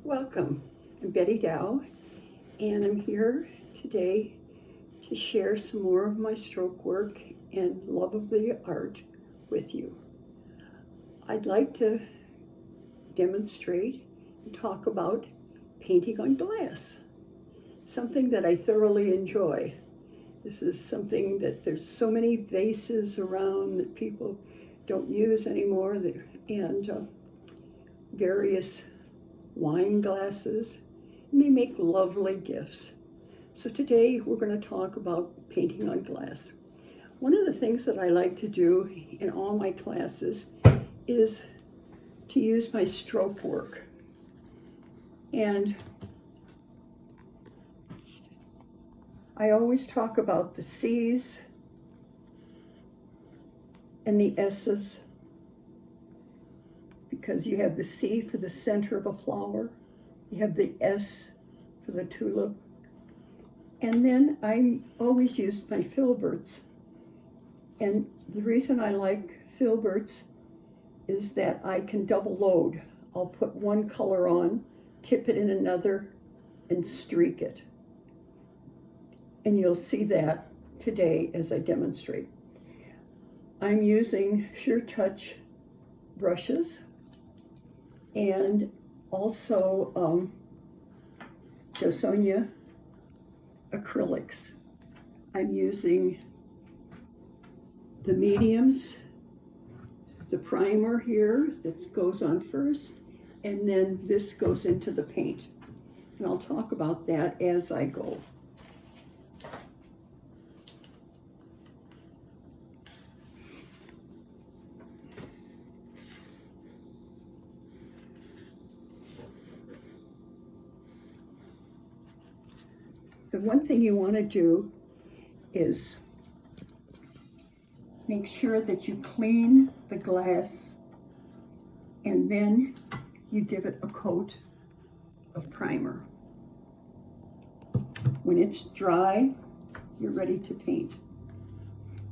Welcome. I'm Betty Dow, and I'm here today to share some more of my stroke work and love of the art with you. I'd like to demonstrate and talk about painting on glass, something that I thoroughly enjoy. This is something that there's so many vases around that people don't use anymore, and various wine glasses, and they make lovely gifts. So today we're going to talk about painting on glass. One of the things that I like to do in all my classes is to use my stroke work. And I always talk about the C's and the S's, because you have the C for the center of a flower, you have the S for the tulip, and then I always use my filberts. And the reason I like filberts is that I can double load. I'll put one color on, tip it in another, and streak it. And you'll see that today as I demonstrate. I'm using Sure Touch brushes and also Josonia acrylics. I'm using the mediums, the primer here that goes on first, and then this goes into the paint. And I'll talk about that as I go. So one thing you want to do is make sure that you clean the glass, and then you give it a coat of primer. When it's dry, you're ready to paint.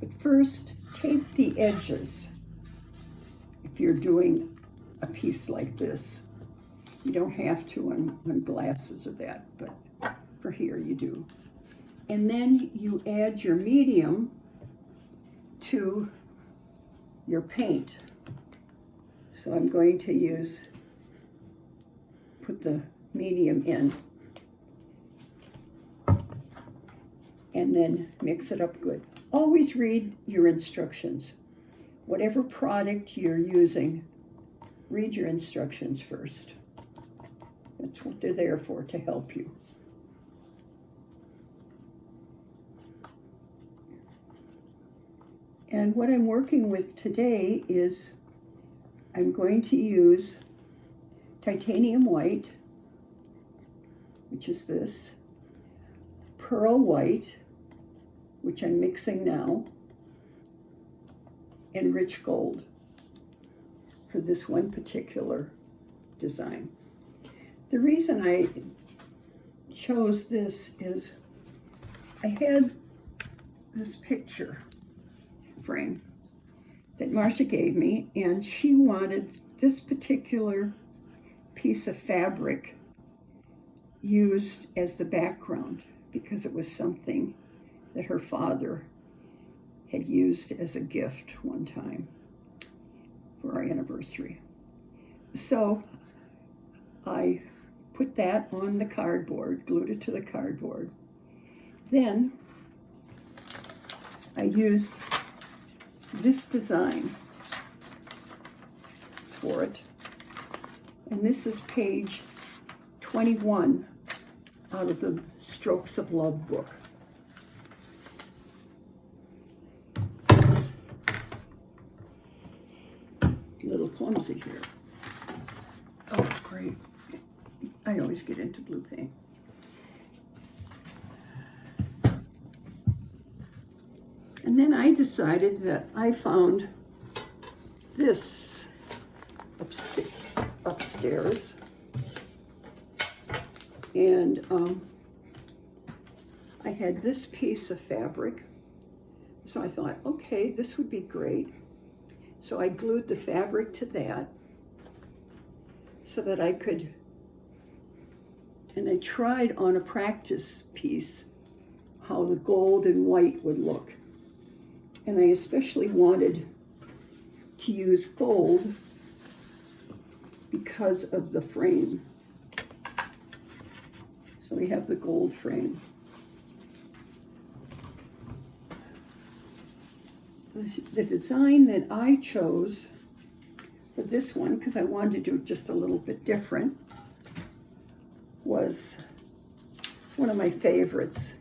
But first, tape the edges. If you're doing a piece like this, you don't have to on glasses or that, but for here you do. And then you add your medium to your paint. So I'm going to put the medium in and then mix it up good. Always read your instructions. Whatever product you're using, read your instructions first. That's what they're there for, to help you. And what I'm working with today is I'm going to use titanium white, which is this, pearl white, which I'm mixing now, and rich gold for this one particular design. The reason I chose this is I had this picture frame that Marcia gave me, and she wanted this particular piece of fabric used as the background because it was something that her father had used as a gift one time for our anniversary. So I put that on the cardboard, glued it to the cardboard. Then I used this design for it, and this is page 21 out of the Strokes of Love book. A little clumsy here. Oh, great. I always get into blue paint. And then I decided that I found this upstairs. And I had this piece of fabric. So I thought, okay, this would be great. So I glued the fabric to that so that I could And I tried on a practice piece how the gold and white would look. And I especially wanted to use gold because of the frame. So we have the gold frame. The design that I chose for this one, because I wanted to do it just a little bit different, was one of my favorites,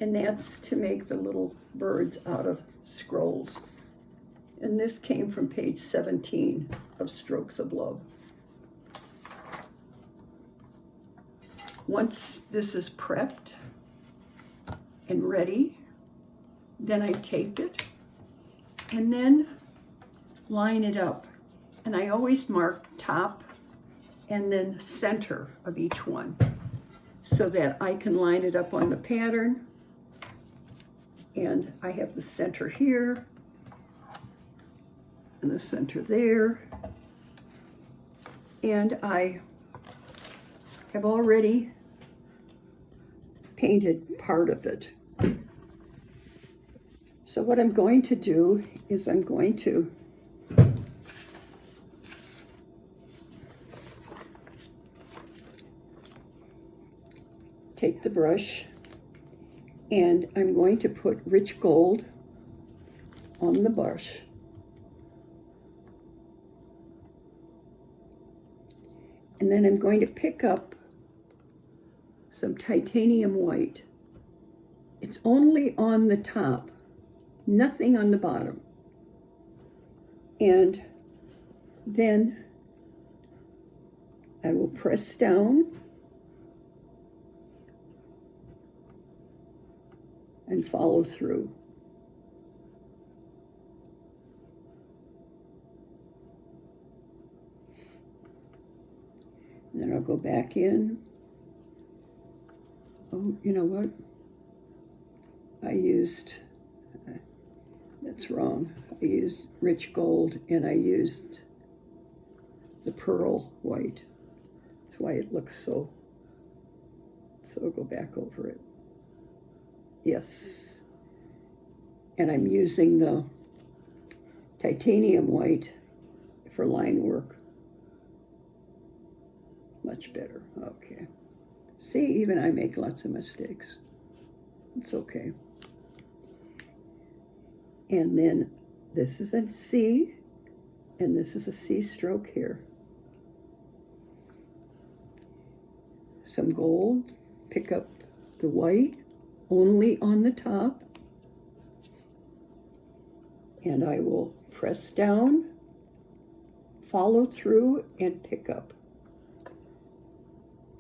and that's to make the little birds out of scrolls. And this came from page 17 of Strokes of Love. Once this is prepped and ready, then I tape it and then line it up. And I always mark top and then center of each one so that I can line it up on the pattern. And I have the center here and the center there. And I have already painted part of it. So what I'm going to do is I'm going to take the brush and I'm going to put rich gold on the brush. And then I'm going to pick up some titanium white. It's only on the top, nothing on the bottom. And then I will press down and follow through. And then I'll go back in. Oh, you know what? I used, that's wrong. I used rich gold and I used the pearl white. That's why it looks so I'll go back over it. Yes. And I'm using the titanium white for line work. Much better. Okay. See, even I make lots of mistakes. It's okay. And then this is a C, and this is a C stroke here. Some gold, pick up the white, only on the top, and I will press down, follow through, and pick up.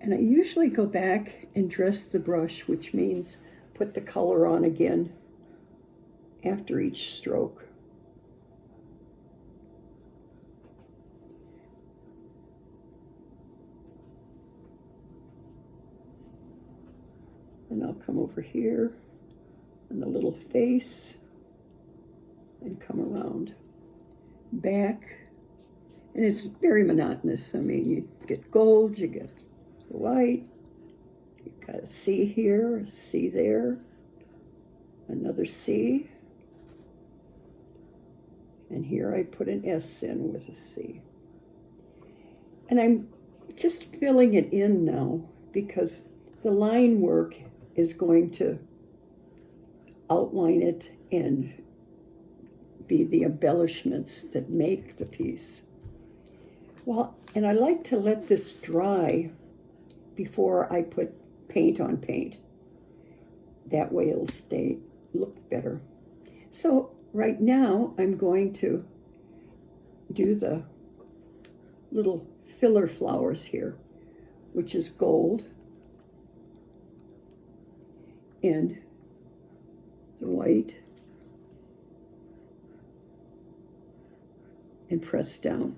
And I usually go back and dress the brush, which means put the color on again after each stroke. And I'll come over here on the little face and come around back. And it's very monotonous. I mean, you get gold, you get the white, you've got a C here, a C there, another C, and here I put an S in with a C. And I'm just filling it in now because the line work is going to outline it and be the embellishments that make the piece. Well, and I like to let this dry before I put paint on paint. That way it'll look better. So right now I'm going to do the little filler flowers here, which is gold and the white, and press down.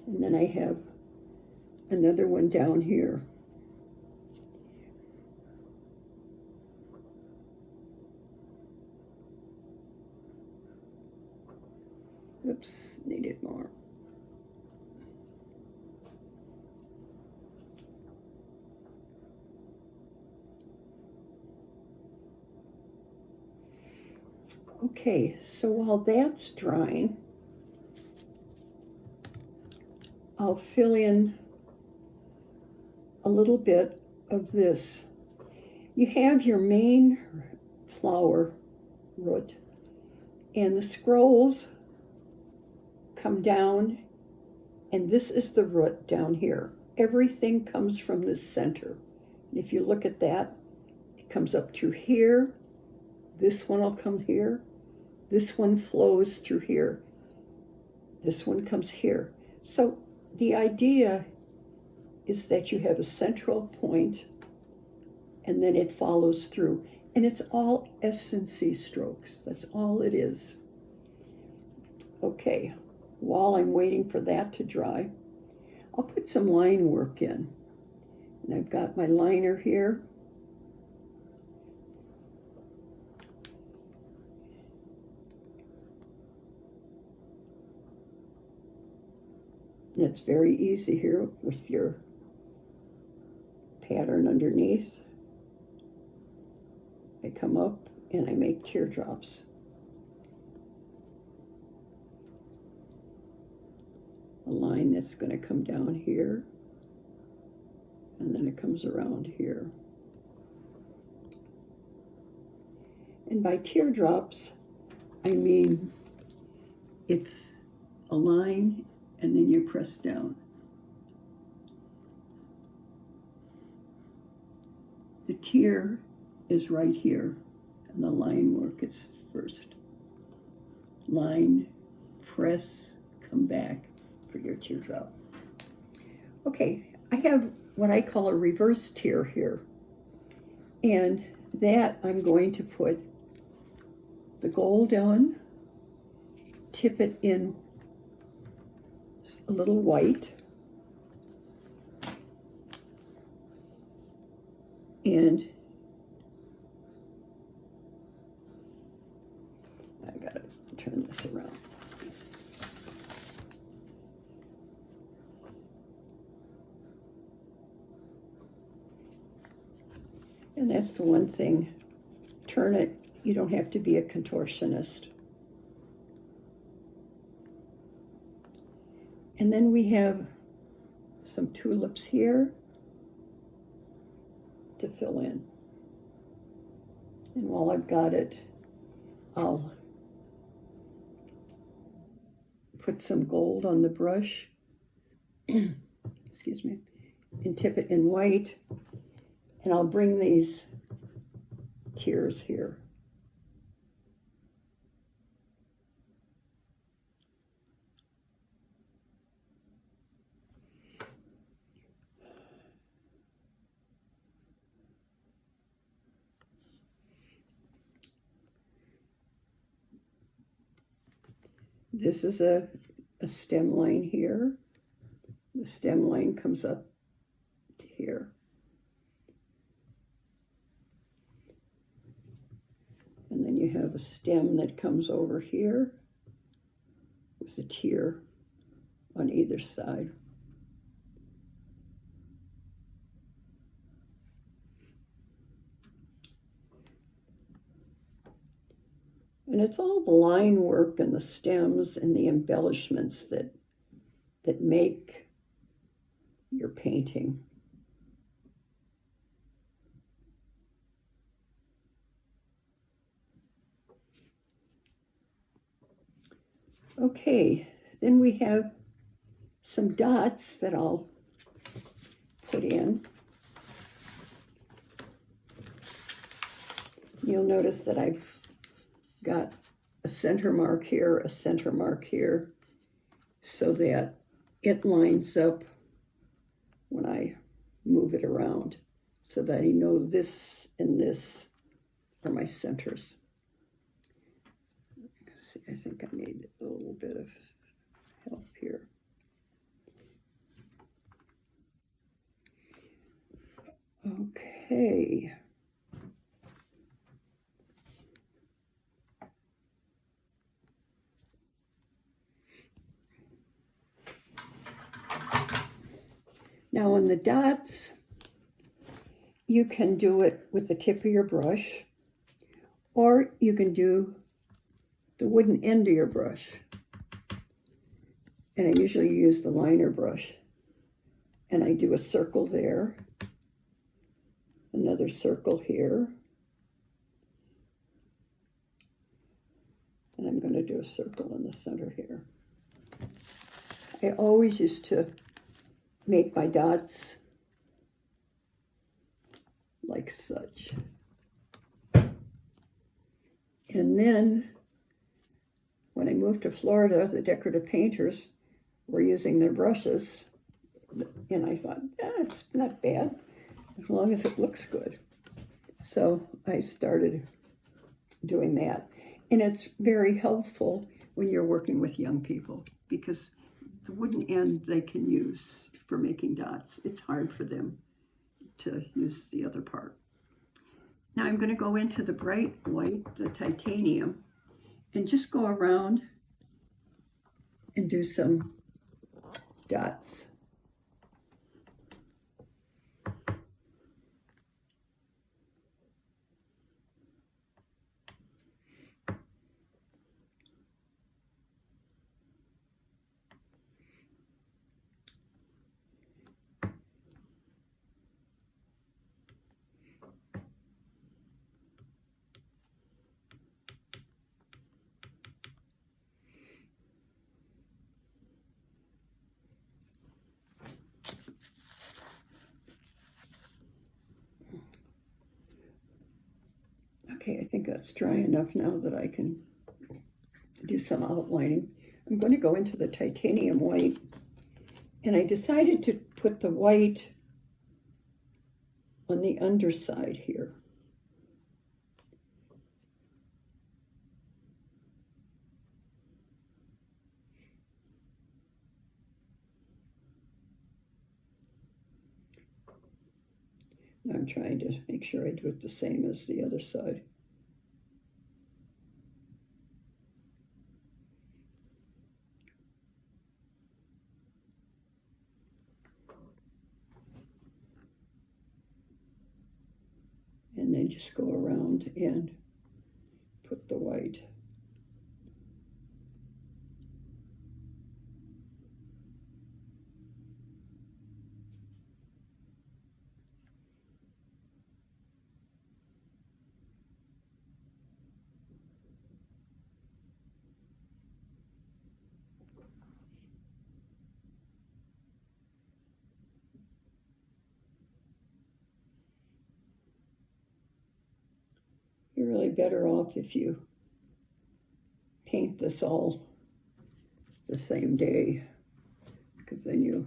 And then I have another one down here. Oops, needed more. Okay, so while that's drying, I'll fill in a little bit of this. You have your main flower root, and the scrolls come down, and this is the root down here. Everything comes from the center. And if you look at that, it comes up through here. This one will come here. This one flows through here. This one comes here. So the idea is that you have a central point and then it follows through. And it's all S&C strokes. That's all it is. Okay, while I'm waiting for that to dry, I'll put some line work in. And I've got my liner here. And it's very easy here with your pattern underneath. I come up and I make teardrops. A line that's going to come down here, and then it comes around here. And by teardrops, I mean it's a line and then you press down. The tear is right here, and the line work is first. Line, press, come back for your teardrop. Okay, I have what I call a reverse tear here, and that I'm going to put the gold on, tip it in a little white, and I gotta turn this around. And that's the one thing, turn it, you don't have to be a contortionist. And then we have some tulips here to fill in. And while I've got it, I'll put some gold on the brush, excuse me, and tip it in white. And I'll bring these tears here. This is a stem line here. The stem line comes up to here. And then you have a stem that comes over here with a tear on either side. And it's all the line work and the stems and the embellishments that make your painting. Okay, then we have some dots that I'll put in. You'll notice that I've got a center mark here, a center mark here, so that it lines up when I move it around, so that I know this and this are my centers. See, I think I need a little bit of help here. Okay. Now on the dots, you can do it with the tip of your brush, or you can do the wooden end of your brush. And I usually use the liner brush. And I do a circle there, another circle here, and I'm going to do a circle in the center here. I always used to make my dots like such. And then when I moved to Florida, the decorative painters were using their brushes, and I thought, it's not bad as long as it looks good. So I started doing that. And it's very helpful when you're working with young people, because the wooden end they can use for making dots. It's hard for them to use the other part. Now I'm going to go into the bright white, the titanium, and just go around and do some dots. Okay, I think that's dry enough now that I can do some outlining. I'm going to go into the titanium white, and I decided to put the white on the underside here. Now I'm trying to make sure I do it the same as the other side. And then just go around and put the white. You're really better off if you paint this all the same day, because then you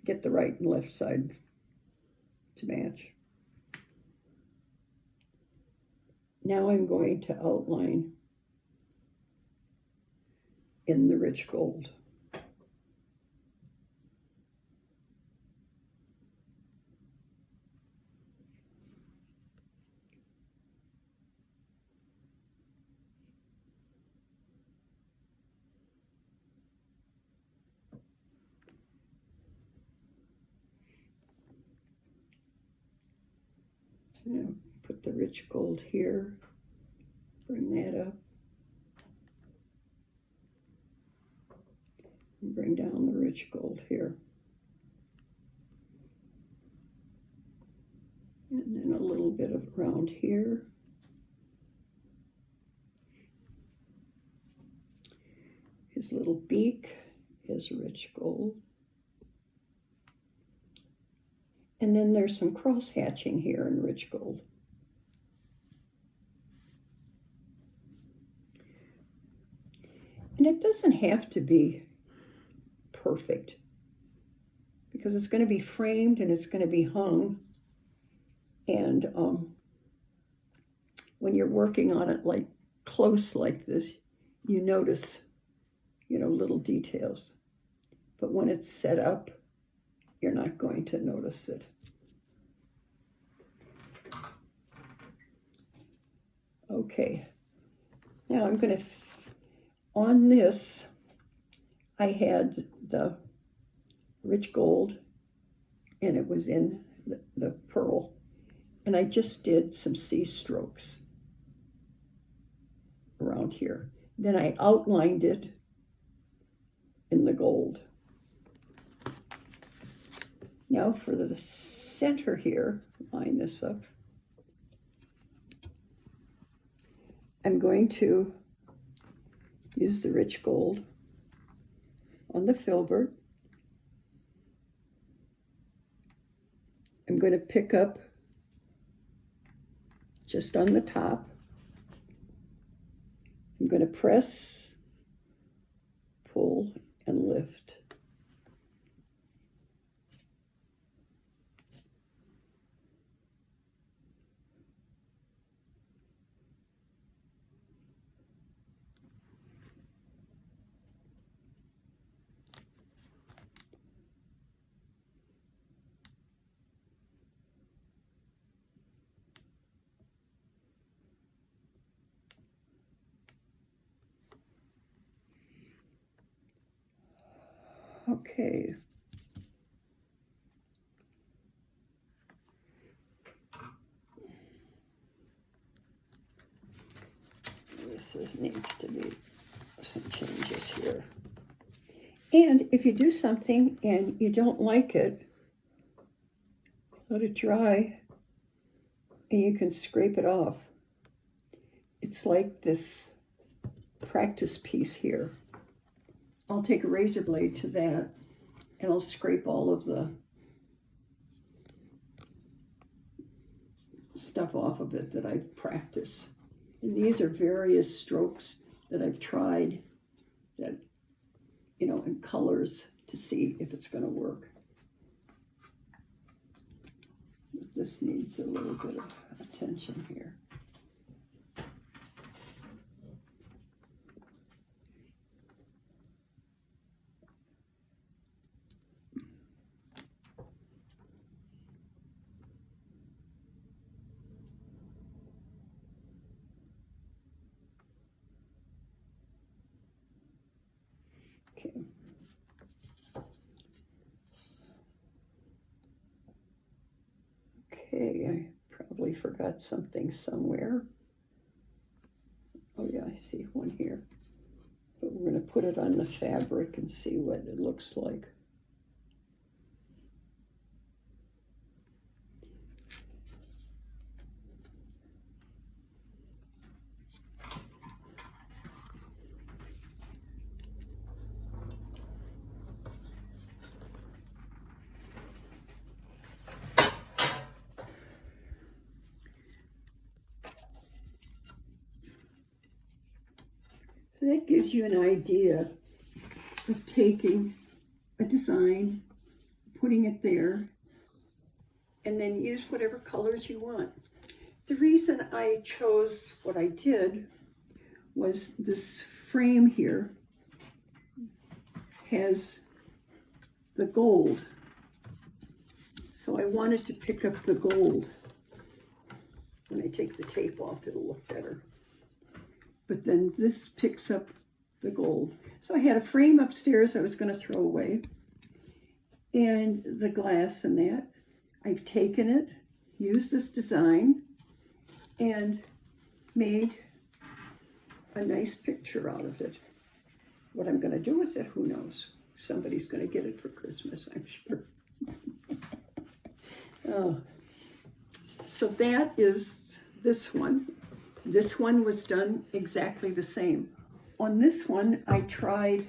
get the right and left side to match. Now I'm going to outline in the rich gold. Put the rich gold here, bring that up, and bring down the rich gold here. And then a little bit of around here. His little beak is rich gold. And then there's some cross hatching here in rich gold. And it doesn't have to be perfect, because it's going to be framed and it's going to be hung. And when you're working on it like close like this, you notice, little details. But when it's set up, you're not going to notice it. Okay, now I'm going to, on this, I had the rich gold and it was in the pearl. And I just did some C strokes around here. Then I outlined it in the gold. Now for the center here, line this up. I'm going to use the rich gold on the filbert. I'm going to pick up just on the top. I'm going to press, pull, and lift. Okay. This needs to be some changes here. And if you do something and you don't like it, let it dry and you can scrape it off. It's like this practice piece here. I'll take a razor blade to that and I'll scrape all of the stuff off of it that I've practiced. And these are various strokes that I've tried that, you know, in colors to see if it's going to work. But this needs a little bit of attention here. Okay, I probably forgot something somewhere. Oh yeah, I see one here. But we're going to put it on the fabric and see what it looks like. So that gives you an idea of taking a design, putting it there, and then use whatever colors you want. The reason I chose what I did was this frame here has the gold. So I wanted to pick up the gold. When I take the tape off, it'll look better. But then this picks up the gold. So I had a frame upstairs I was going to throw away. And the glass and that. I've taken it, used this design, and made a nice picture out of it. What I'm going to do with it, who knows? Somebody's going to get it for Christmas, I'm sure. Oh. So that is this one. This one was done exactly the same. On this one, I tried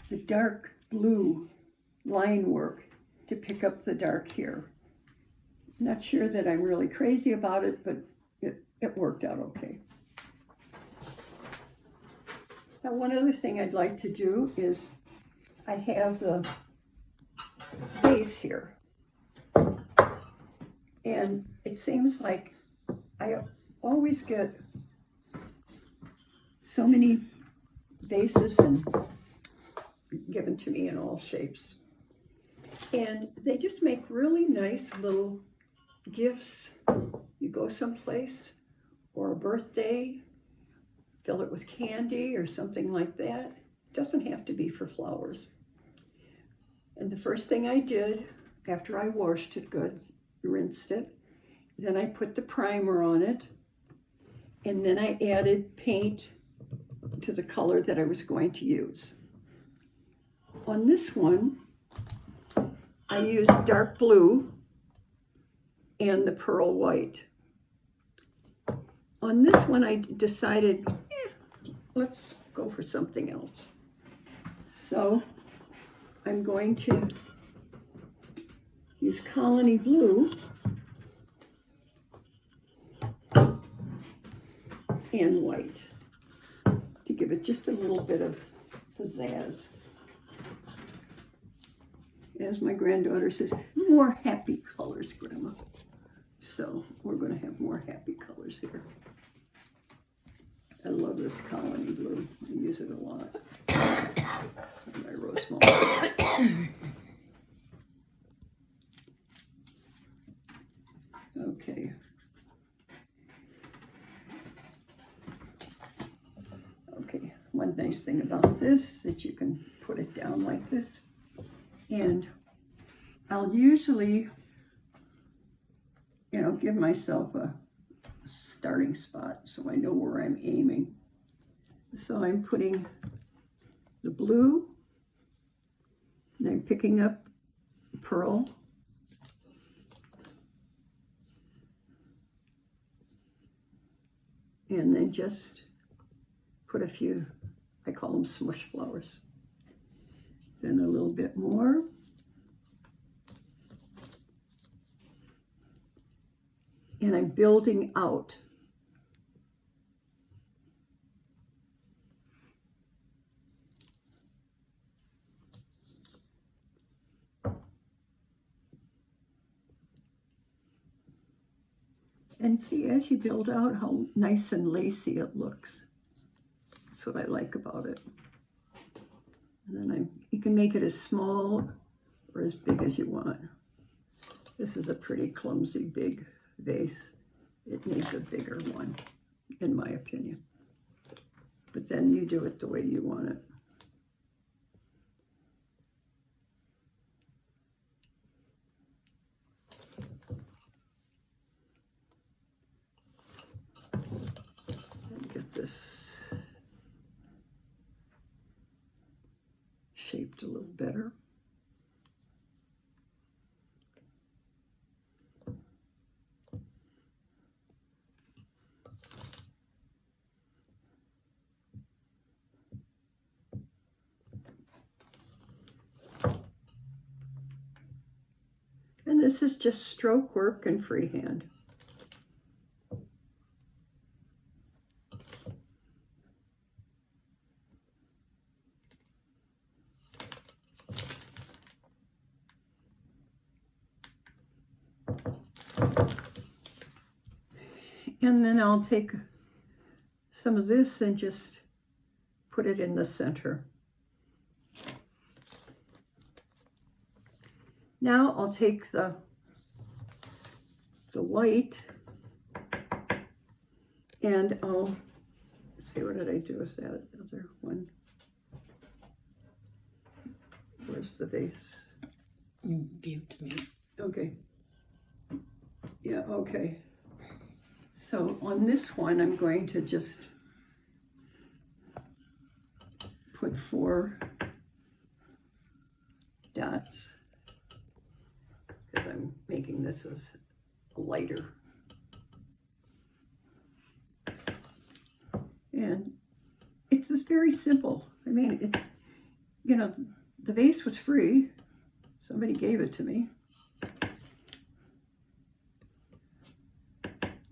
the dark blue line work to pick up the dark here. Not sure that I'm really crazy about it, but it worked out okay. Now, one other thing I'd like to do is I have the vase here. And it seems like I always get so many vases and given to me in all shapes. And they just make really nice little gifts. You go someplace or a birthday, fill it with candy or something like that. It doesn't have to be for flowers. And the first thing I did after I washed it good, rinsed it. Then I put the primer on it, and then I added paint to the color that I was going to use. On this one, I used dark blue and the pearl white. On this one, I decided, let's go for something else. So I'm going to use Colony Blue and white to give it just a little bit of pizzazz. As my granddaughter says, more happy colors, Grandma. So we're going to have more happy colors here. I love this Colony Blue. I use it a lot. My Rosemaling. Okay. Okay, one nice thing about this is that you can put it down like this. And I'll usually, give myself a starting spot so I know where I'm aiming. So I'm putting the blue, and I'm picking up pearl, and then just put a few, I call them smush flowers. Then a little bit more. And I'm building out. And see, as you build out, how nice and lacy it looks. That's what I like about it. And then you can make it as small or as big as you want. This is a pretty clumsy big vase. It needs a bigger one, in my opinion. But then you do it the way you want it. And get this shaped a little better. And this is just stroke work and freehand. And then I'll take some of this and just put it in the center. Now I'll take the white and I'll, let's see, what did I do with that other one? Where's the vase? You gave it to me. Okay. Yeah, okay. So on this one, I'm going to just put 4 dots because I'm making this as lighter. And it's just very simple. I mean, it's, the vase was free. Somebody gave it to me.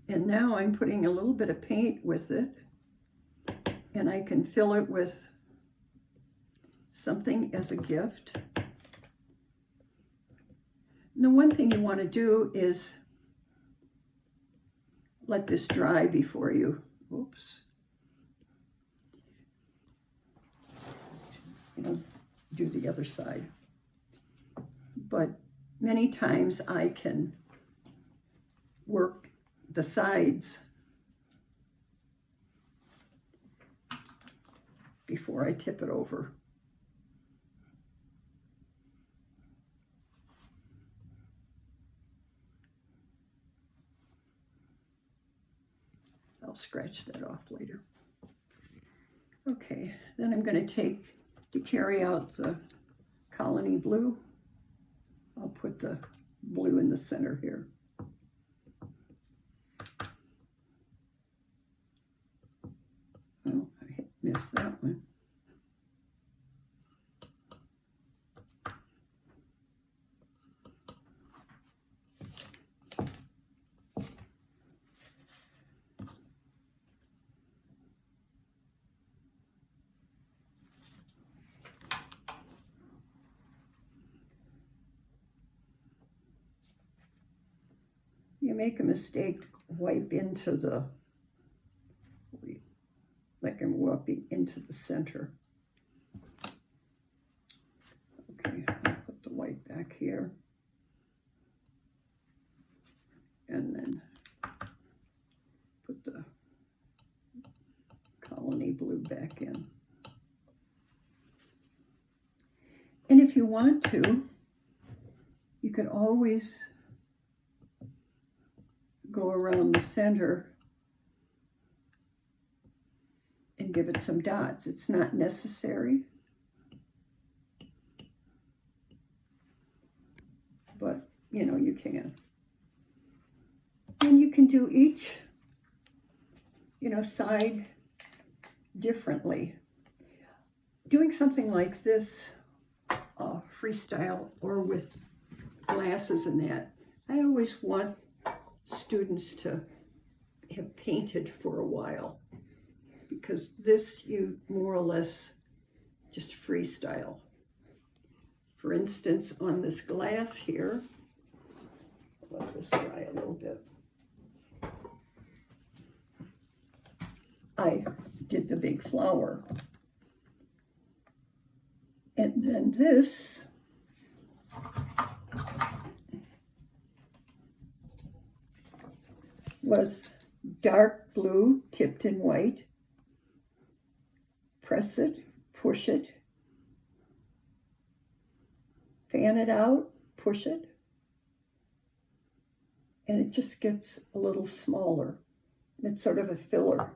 And now I'm putting a little bit of paint with it, and I can fill it with something as a gift. And the one thing you want to do is let this dry before you, do the other side. But many times I can work the sides before I tip it over. scratch that off later. Okay, then I'm going to carry out the colony blue. I'll put the blue in the center here. Oh, I missed that one. You make a mistake, wipe into the, like I'm wiping into the center. Okay, I'll put the white back here. And then put the colony blue back in. And if you want to, you could always go around the center and give it some dots. It's not necessary, but you know, you can. And you can do each, you know, side differently. Doing something like this, freestyle or with glasses and that, I always want students to have painted for a while, because this you more or less just freestyle. For instance, on this glass here, I'll let this dry a little bit. I did the big flower. And then this was dark blue tipped in white. Press it, push it, fan it out, push it, and it just gets a little smaller. And it's sort of a filler.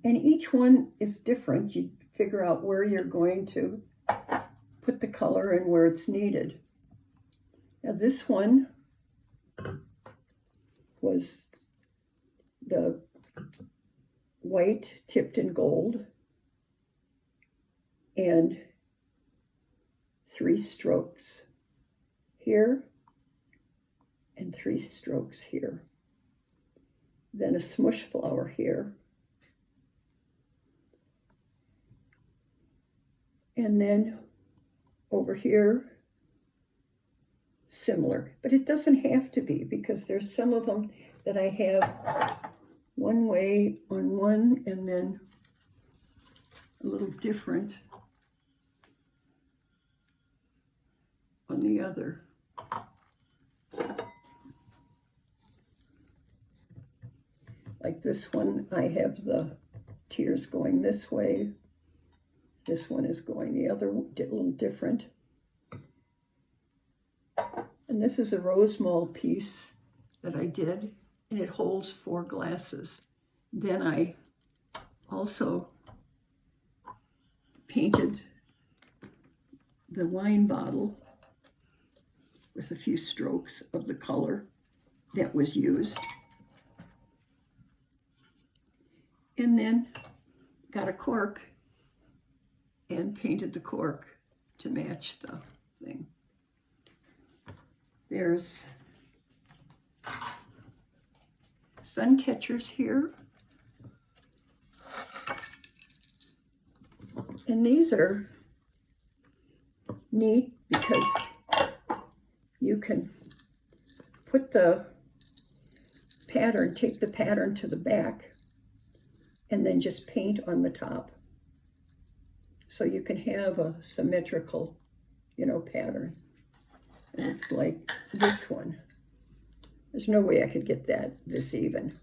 And each one is different. You figure out where you're going to put the color and where it's needed. Now this one was the white tipped in gold and 3 strokes here and 3 strokes here. Then a smush flower here. And then over here, similar. But it doesn't have to be, because there's some of them that I have one way on one and then a little different on the other. Like this one, I have the tears going this way. This one is going the other, a little different. And this is a Rosemaling piece that I did, and it holds 4 glasses. Then I also painted the wine bottle with a few strokes of the color that was used. And then got a cork and painted the cork to match the thing. There's sun catchers here. And these are neat because you can put the pattern, take the pattern to the back, and then just paint on the top. So you can have a symmetrical, you know, pattern. And it's like this one. There's no way I could get that this even.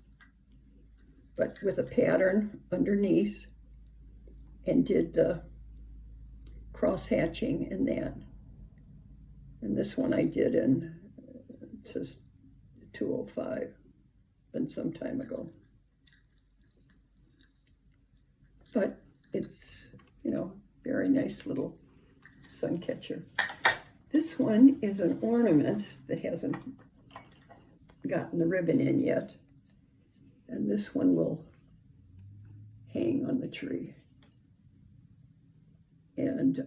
But with a pattern underneath, and did the cross hatching in that. And this one I did in, it says 205. been some time ago. But it's, you know, very nice little sun catcher. This one is an ornament that hasn't gotten the ribbon in yet. And this one will hang on the tree. And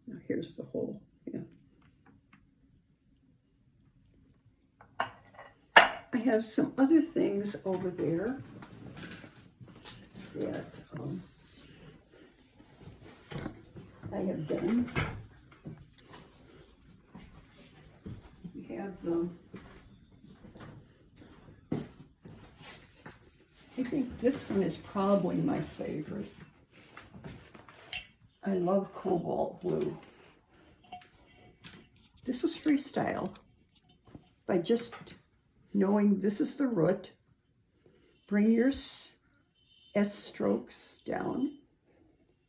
now here's the hole. Yeah. I have some other things over there that I have done. We have I think this one is probably my favorite. I love cobalt blue. This was freestyle by just knowing this is the root. Bring your S strokes down,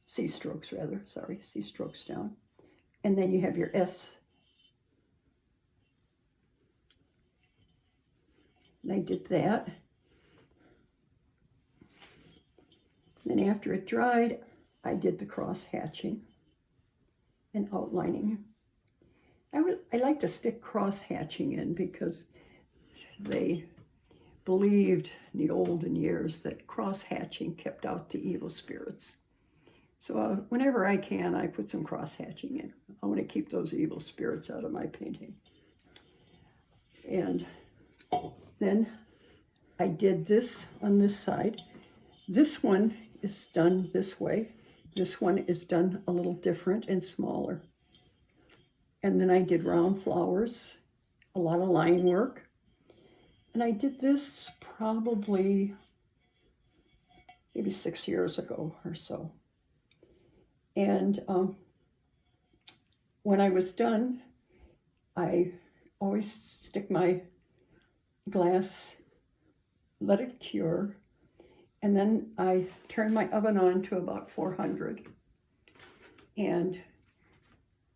C strokes rather, sorry, C strokes down. And then you have your S. And I did that. Then after it dried, I did the cross hatching and outlining. I like to stick cross hatching in because they believed in the olden years that cross hatching kept out the evil spirits. So whenever I can, I put some cross hatching in. I want to keep those evil spirits out of my painting. And then I did this on this side. This one is done this way. This one is done a little different and smaller. And then I did round flowers, a lot of line work. And I did this probably maybe 6 years ago or so. And when I was done, I always stick my glass, let it cure, and then I turn my oven on to about 400 and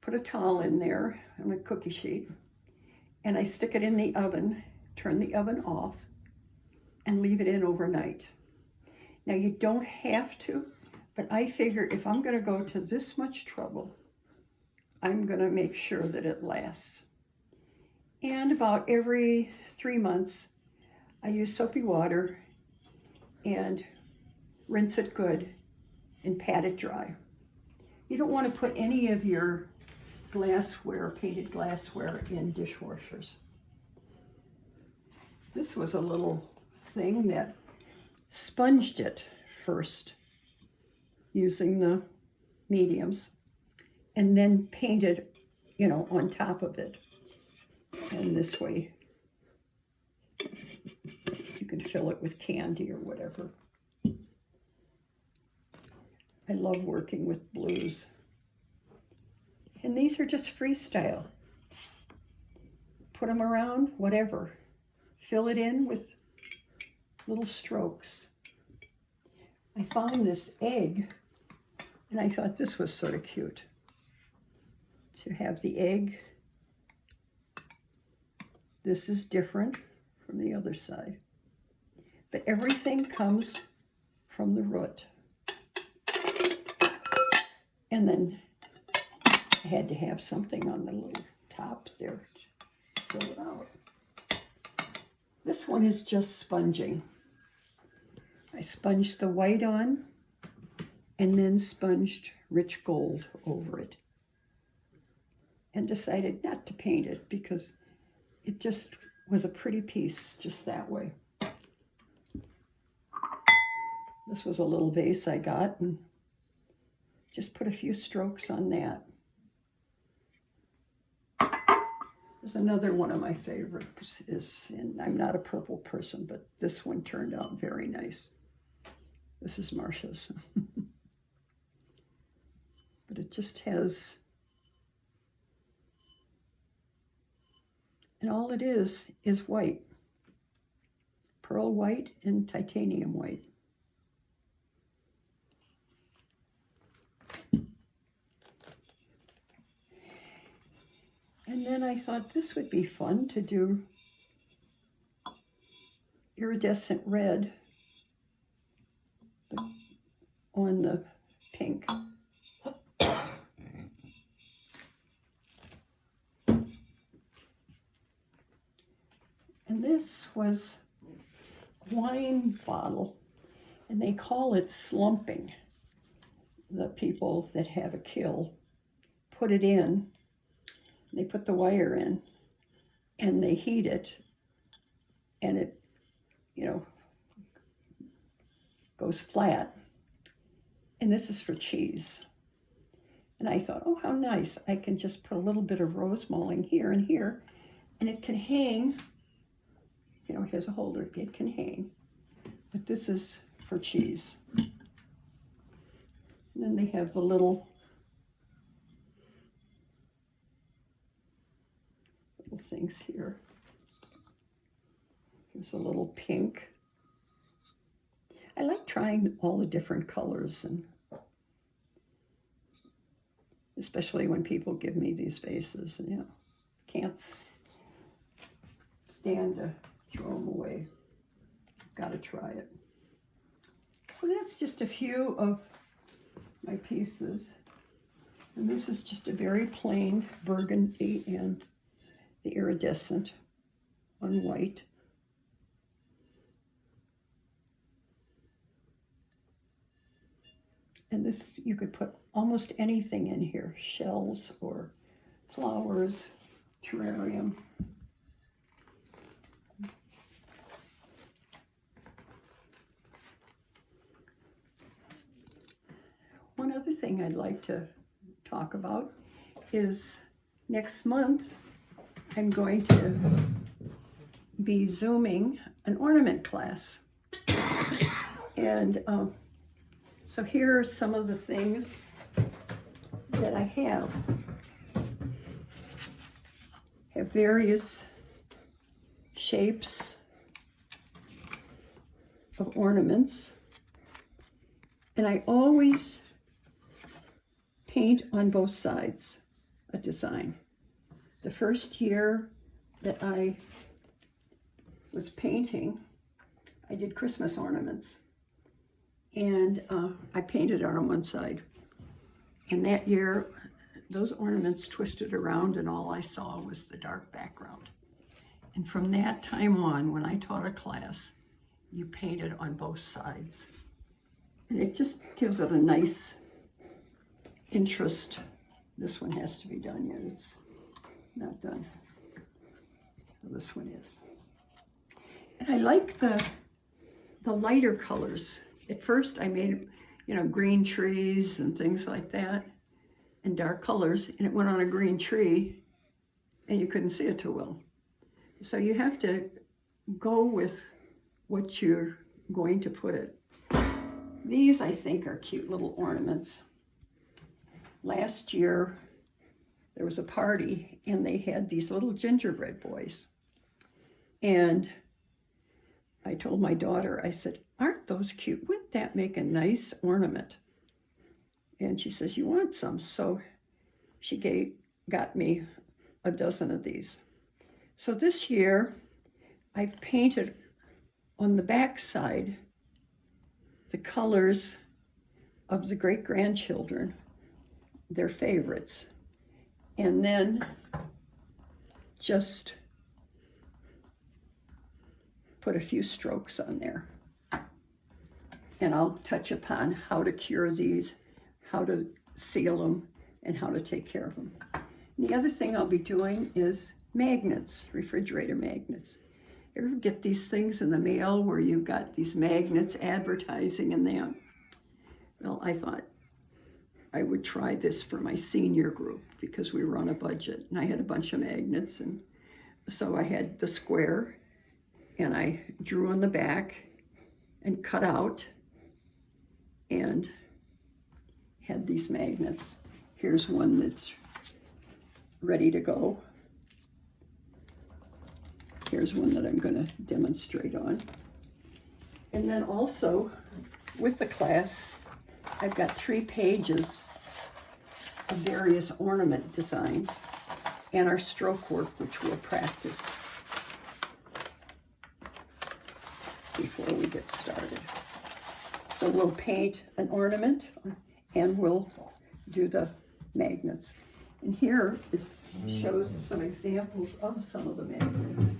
put a towel in there on a cookie sheet, and I stick it in the oven, turn the oven off, and leave it in overnight. Now you don't have to, but I figure if I'm gonna go to this much trouble, I'm gonna make sure that it lasts. And about every 3 months, I use soapy water and rinse it good and pat it dry. You don't want to put any of your glassware, painted glassware, in dishwashers. This was a little thing that sponged it first using the mediums and then painted, you know, on top of it. And this way you can fill it with candy or whatever. I love working with blues. And these are just freestyle. Just put them around, whatever. Fill it in with little strokes. I found this egg, and I thought this was sort of cute. To have the egg. This is different from the other side. But everything comes from the root. And then I had to have something on the little top there to fill it out. This one is just sponging. I sponged the white on and then sponged rich gold over it. And decided not to paint it because it just was a pretty piece just that way. This was a little vase I got and just put a few strokes on that. There's another one of my favorites is, and I'm not a purple person, but this one turned out very nice. This is Marcia's. But it just has, and all it is white. Pearl white and titanium white. And then I thought this would be fun to do iridescent red on the pink. And this was a wine bottle, and they call it slumping. The people that have a kiln put it in, they put the wire in, and they heat it, and it, goes flat. And this is for cheese. And I thought, oh, how nice. I can just put a little bit of Rosemaling here and here, and it can hang. It has a holder, it can hang. But this is for cheese. And then they have the little things here. Here's a little pink. I like trying all the different colors, and especially when people give me these vases, and can't stand to throw them away. Got to try it. So that's just a few of my pieces, and this is just a very plain burgundy and the iridescent on white. And this, you could put almost anything in here, shells or flowers, terrarium. One other thing I'd like to talk about is next month I'm going to be Zooming an ornament class. And so here are some of the things that I have. Have various shapes of ornaments. And I always paint on both sides a design. The first year that I was painting, I did Christmas ornaments. And I painted on one side. And that year, those ornaments twisted around and all I saw was the dark background. And from that time on, when I taught a class, you painted on both sides. And it just gives it a nice interest. This one has to be done yet. It's not done. This one is. And I like the lighter colors. At first I made, green trees and things like that, and dark colors, and it went on a green tree, and you couldn't see it too well. So you have to go with what you're going to put it. These, I think, are cute little ornaments. Last year, there was a party, and they had these little gingerbread boys. And I told my daughter, I said, aren't those cute? Wouldn't that make a nice ornament? And she says, you want some? So she got me a dozen of these. So this year, I painted on the back side the colors of the great-grandchildren, their favorites. And then just put a few strokes on there. And I'll touch upon how to cure these, how to seal them, and how to take care of them. And the other thing I'll be doing is magnets, refrigerator magnets. You ever get these things in the mail where you've got these magnets advertising in them? Well, I thought I would try this for my senior group because we were on a budget, and I had a bunch of magnets, and so I had the square, and I drew on the back and cut out and had these magnets. Here's one that's ready to go. Here's one that I'm going to demonstrate on. And then also, with the class, I've got 3 pages of various ornament designs and our stroke work, which we'll practice. before we get started. So we'll paint an ornament and we'll do the magnets. And here shows some examples of some of the magnets.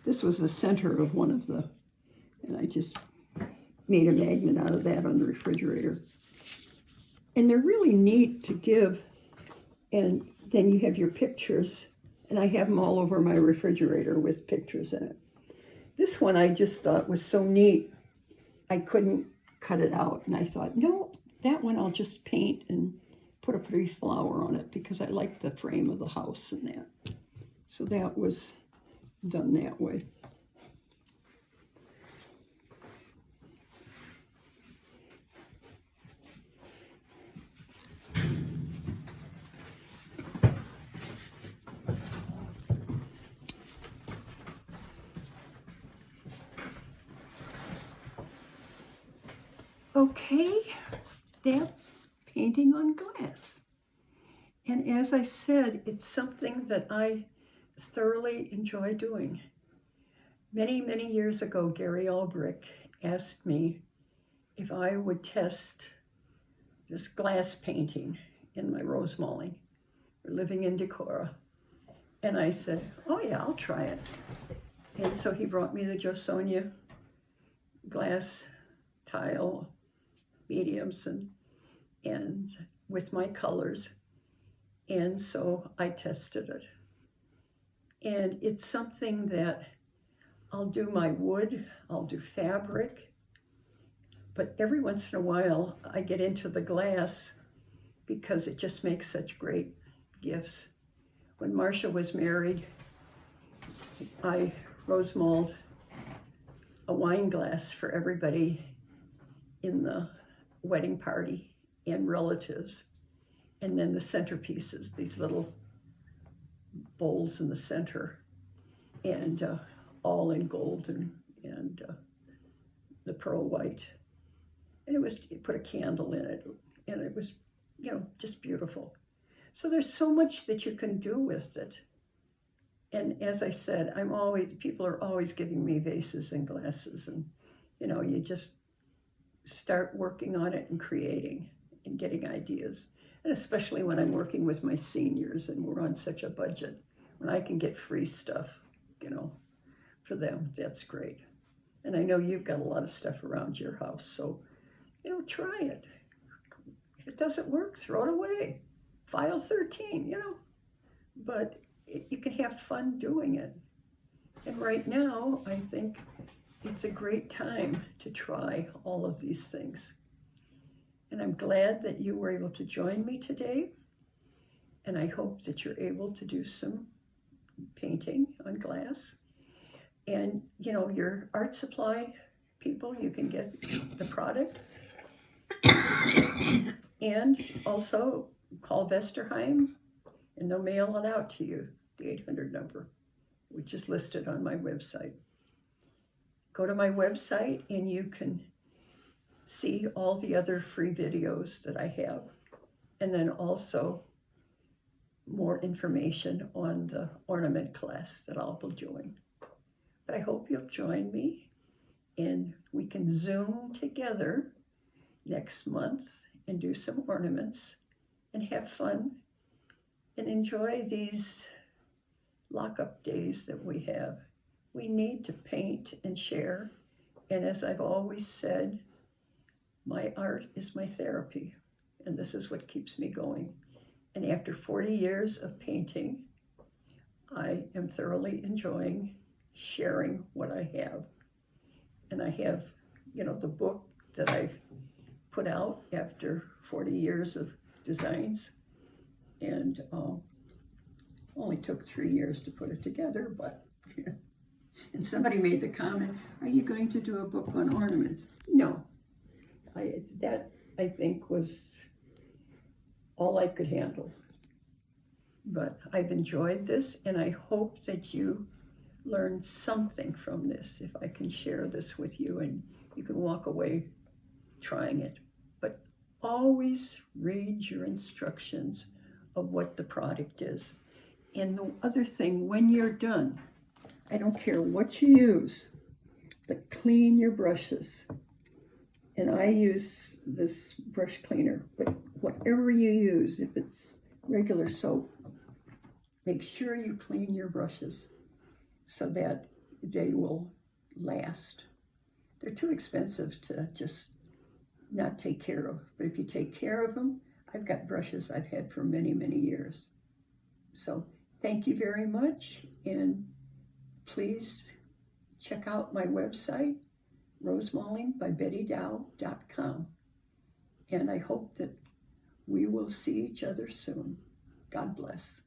This was the center of one of the, and I just made a magnet out of that on the refrigerator. And they're really neat to give, and then you have your pictures, and I have them all over my refrigerator with pictures in it. This one I just thought was so neat, I couldn't cut it out, and I thought, no, that one I'll just paint and put a pretty flower on it because I like the frame of the house and that. So that was done that way. Okay, that's painting on glass. And as I said, it's something that I thoroughly enjoy doing. Many, many years ago, Gary Albrick asked me if I would test this glass painting in my Rosemaling. We're living in Decorah. And I said, oh yeah, I'll try it. And so he brought me the Josonia glass tile mediums and with my colors. And so I tested it. And it's something that I'll do my wood, I'll do fabric, but every once in a while I get into the glass because it just makes such great gifts. When Marcia was married, I rosemaled a wine glass for everybody in the wedding party and relatives. And then the centerpieces, these little bowls in the center, and all in gold and the pearl white. And you put a candle in it, and it was, just beautiful. So there's so much that you can do with it. And as I said, people are always giving me vases and glasses, and you just start working on it and creating and getting ideas. And especially when I'm working with my seniors and we're on such a budget, when I can get free stuff, for them, that's great. And I know you've got a lot of stuff around your house, so, try it. If it doesn't work, throw it away. File 13, But you can have fun doing it. And right now, I think it's a great time to try all of these things. And I'm glad that you were able to join me today. And I hope that you're able to do some painting on glass. And, your art supply people, you can get the product. And also call Vesterheim and they'll mail it out to you, the 800 number, which is listed on my website. Go to my website and you can see all the other free videos that I have, and then also more information on the ornament class that I'll be doing. But I hope you'll join me and we can Zoom together next month and do some ornaments and have fun and enjoy these lockup days that we have. We need to paint and share, and as I've always said, my art is my therapy, and this is what keeps me going. And after 40 years of painting, I am thoroughly enjoying sharing what I have. And I have, the book that I've put out after 40 years of designs, and only took 3 years to put it together, but and somebody made the comment, are you going to do a book on ornaments? No. That I think was all I could handle. But I've enjoyed this, and I hope that you learned something from this, if I can share this with you and you can walk away trying it. But always read your instructions of what the product is. And the other thing, when you're done, I don't care what you use, but clean your brushes. And I use this brush cleaner, but whatever you use, if it's regular soap, make sure you clean your brushes so that they will last. They're too expensive to just not take care of. But if you take care of them, I've got brushes I've had for many, many years. So thank you very much. And please check out my website, rosemaling.com. And I hope that we will see each other soon. God bless.